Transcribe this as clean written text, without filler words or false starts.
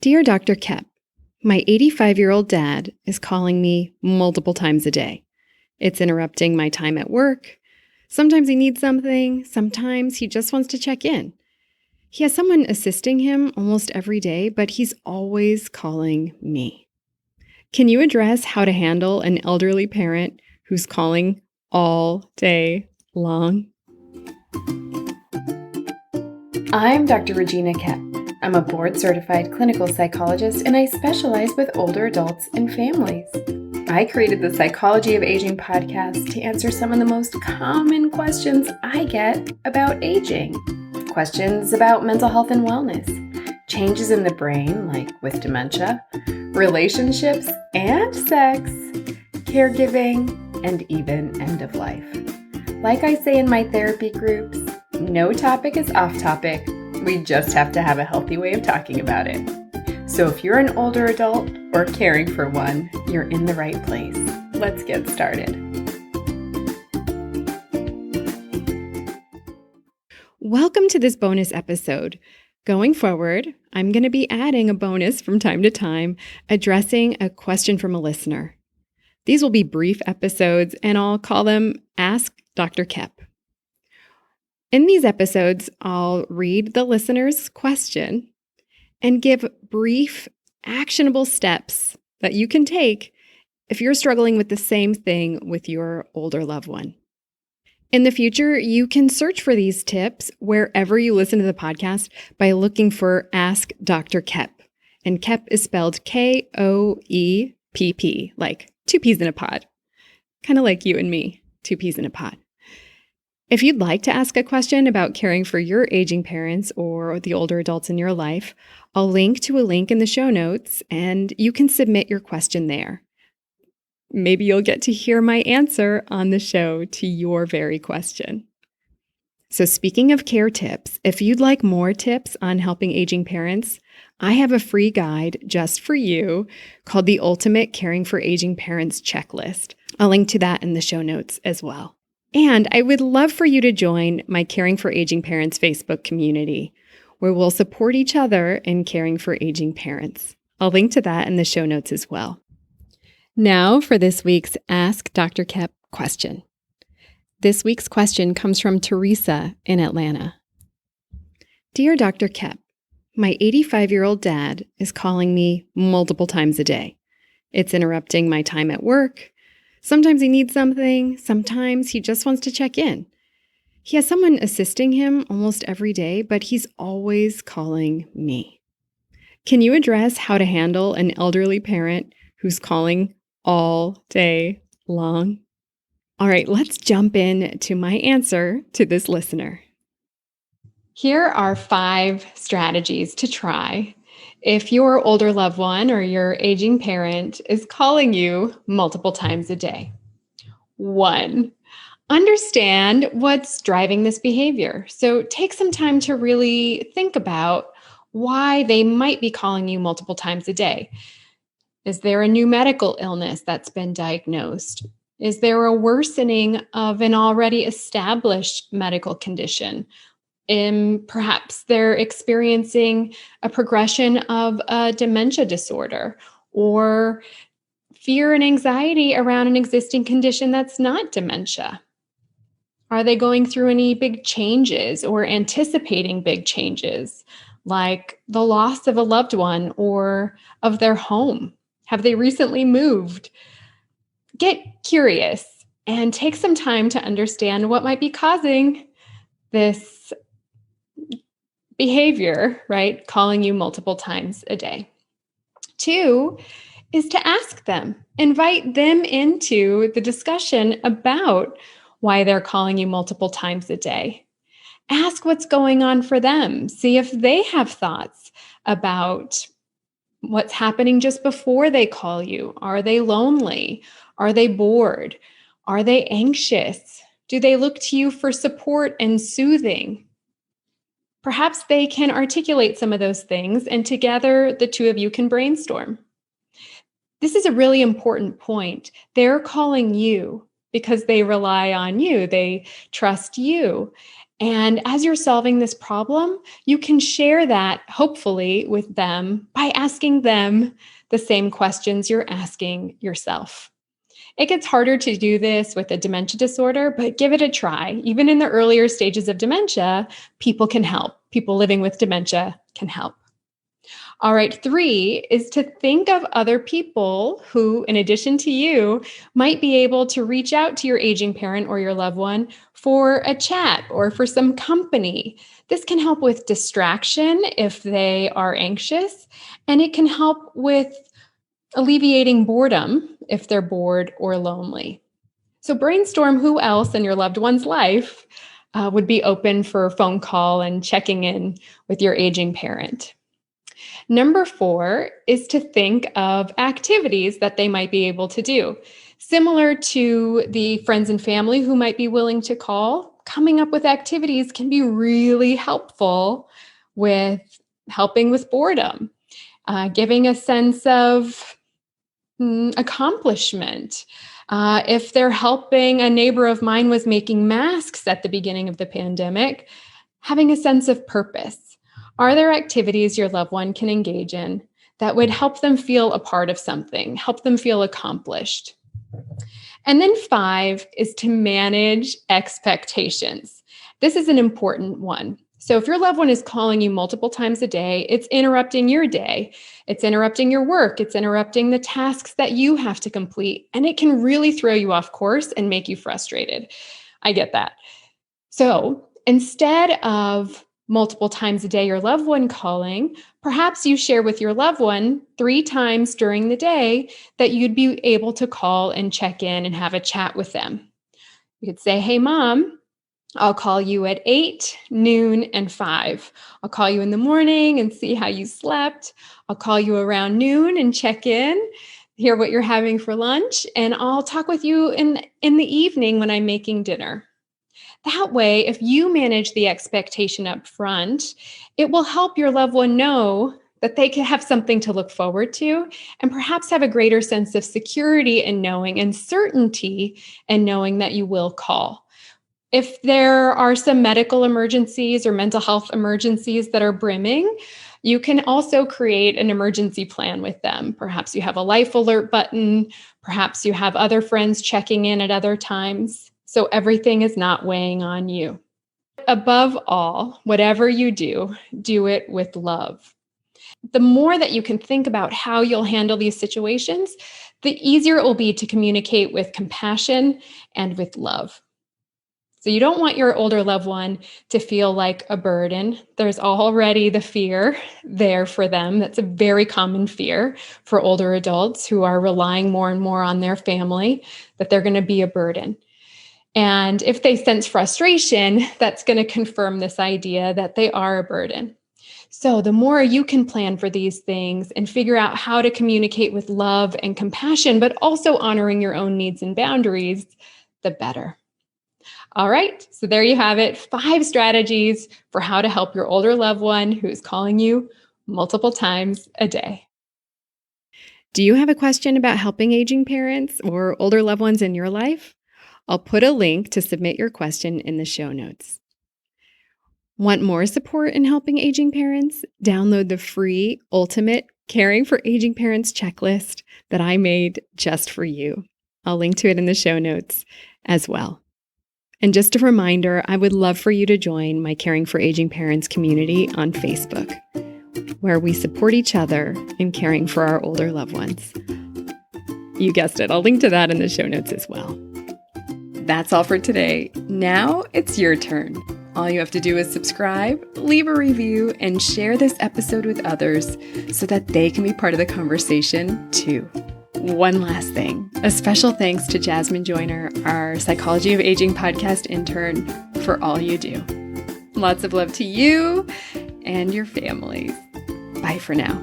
Dear Dr. Kep, my 85-year-old dad is calling me multiple times a day. It's interrupting my time at work. Sometimes he needs something. Sometimes he just wants to check in. He has someone assisting him almost every day, but he's always calling me. Can you address how to handle an elderly parent who's calling all day long? I'm Dr. Regina Kep. I'm a board-certified clinical psychologist, and I specialize with older adults and families. I created the Psychology of Aging podcast to answer some of the most common questions I get about aging. Questions about mental health and wellness, changes in the brain, like with dementia, relationships and sex, caregiving, and even end of life. Like I say in my therapy groups, no topic is off topic. We just have to have a healthy way of talking about it. So if you're an older adult or caring for one, you're in the right place. Let's get started. Welcome to this bonus episode. Going forward, I'm going to be adding a bonus from time to time, addressing a question from a listener. These will be brief episodes, and I'll call them Ask Dr. Kep. In these episodes, I'll read the listener's question and give brief, actionable steps that you can take if you're struggling with the same thing with your older loved one. In the future, you can search for these tips wherever you listen to the podcast by looking for Ask Dr. Kep. And Kep is spelled K-O-E-P-P, like two peas in a pod. Kind of like you and me, two peas in a pod. If you'd like to ask a question about caring for your aging parents or the older adults in your life, I'll link to a link in the show notes and you can submit your question there. Maybe you'll get to hear my answer on the show to your very question. So speaking of care tips, if you'd like more tips on helping aging parents, I have a free guide just for you called the Ultimate Caring for Aging Parents Checklist. I'll link to that in the show notes as well. And I would love for you to join my Caring for Aging Parents Facebook community, where we'll support each other in caring for aging parents. I'll link to that in the show notes as well. Now for this week's Ask Dr. Kep question. This week's question comes from Theresa in Atlanta. Dear Dr. Kep, my 85-year-old dad is calling me multiple times a day. It's interrupting my time at work. Sometimes he needs something. Sometimes he just wants to check in. He has someone assisting him almost every day, but he's always calling me. Can you address how to handle an elderly parent who's calling all day long? All right, let's jump in to my answer to this listener. Here are 5 strategies to try if your older loved one or your aging parent is calling you multiple times a day. 1, understand what's driving this behavior. So take some time to really think about why they might be calling you multiple times a day. Is there a new medical illness that's been diagnosed? Is there a worsening of an already established medical condition? Perhaps they're experiencing a progression of a dementia disorder or fear and anxiety around an existing condition that's not dementia. Are they going through any big changes or anticipating big changes, like the loss of a loved one or of their home? Have they recently moved? Get curious and take some time to understand what might be causing this behavior, right? Calling you multiple times a day. 2 is to ask them, invite them into the discussion about why they're calling you multiple times a day. Ask what's going on for them. See if they have thoughts about what's happening just before they call you. Are they lonely? Are they bored? Are they anxious? Do they look to you for support and soothing? Perhaps they can articulate some of those things, and together the two of you can brainstorm. This is a really important point. They're calling you because they rely on you. They trust you. And as you're solving this problem, you can share that hopefully with them by asking them the same questions you're asking yourself. It gets harder to do this with a dementia disorder, but give it a try. Even in the earlier stages of dementia, people can help. People living with dementia can help. All right, 3 is to think of other people who, in addition to you, might be able to reach out to your aging parent or your loved one for a chat or for some company. This can help with distraction if they are anxious, and it can help with alleviating boredom if they're bored or lonely. So brainstorm who else in your loved one's life would be open for a phone call and checking in with your aging parent. Number 4 is to think of activities that they might be able to do. Similar to the friends and family who might be willing to call, coming up with activities can be really helpful with helping with boredom, giving a sense of accomplishment. If they're helping, a neighbor of mine was making masks at the beginning of the pandemic, having a sense of purpose. Are there activities your loved one can engage in that would help them feel a part of something, help them feel accomplished? And then 5 is to manage expectations. This is an important one. So if your loved one is calling you multiple times a day, it's interrupting your day, it's interrupting your work, it's interrupting the tasks that you have to complete, and it can really throw you off course and make you frustrated. I get that. So instead of multiple times a day your loved one calling, perhaps you share with your loved one 3 times during the day that you'd be able to call and check in and have a chat with them. You could say, "Hey, Mom, I'll call you at 8, noon, and 5. I'll call you in the morning and see how you slept. I'll call you around noon and check in, hear what you're having for lunch, and I'll talk with you in the evening when I'm making dinner." That way, if you manage the expectation up front, it will help your loved one know that they can have something to look forward to and perhaps have a greater sense of security in knowing and certainty in knowing that you will call. If there are some medical emergencies or mental health emergencies that are brimming, you can also create an emergency plan with them. Perhaps you have a life alert button. Perhaps you have other friends checking in at other times. So everything is not weighing on you. Above all, whatever you do, do it with love. The more that you can think about how you'll handle these situations, the easier it will be to communicate with compassion and with love. So you don't want your older loved one to feel like a burden. There's already the fear there for them. That's a very common fear for older adults who are relying more and more on their family, that they're going to be a burden. And if they sense frustration, that's going to confirm this idea that they are a burden. So the more you can plan for these things and figure out how to communicate with love and compassion, but also honoring your own needs and boundaries, the better. All right, so there you have it, 5 strategies for how to help your older loved one who is calling you multiple times a day. Do you have a question about helping aging parents or older loved ones in your life? I'll put a link to submit your question in the show notes. Want more support in helping aging parents? Download the free Ultimate Caring for Aging Parents checklist that I made just for you. I'll link to it in the show notes as well. And just a reminder, I would love for you to join my Caring for Aging Parents community on Facebook, where we support each other in caring for our older loved ones. You guessed it, I'll link to that in the show notes as well. That's all for today. Now it's your turn. All you have to do is subscribe, leave a review, and share this episode with others so that they can be part of the conversation too. One last thing, a special thanks to Jasmine Joyner, our Psychology of Aging podcast intern, for all you do. Lots of love to you and your families. Bye for now.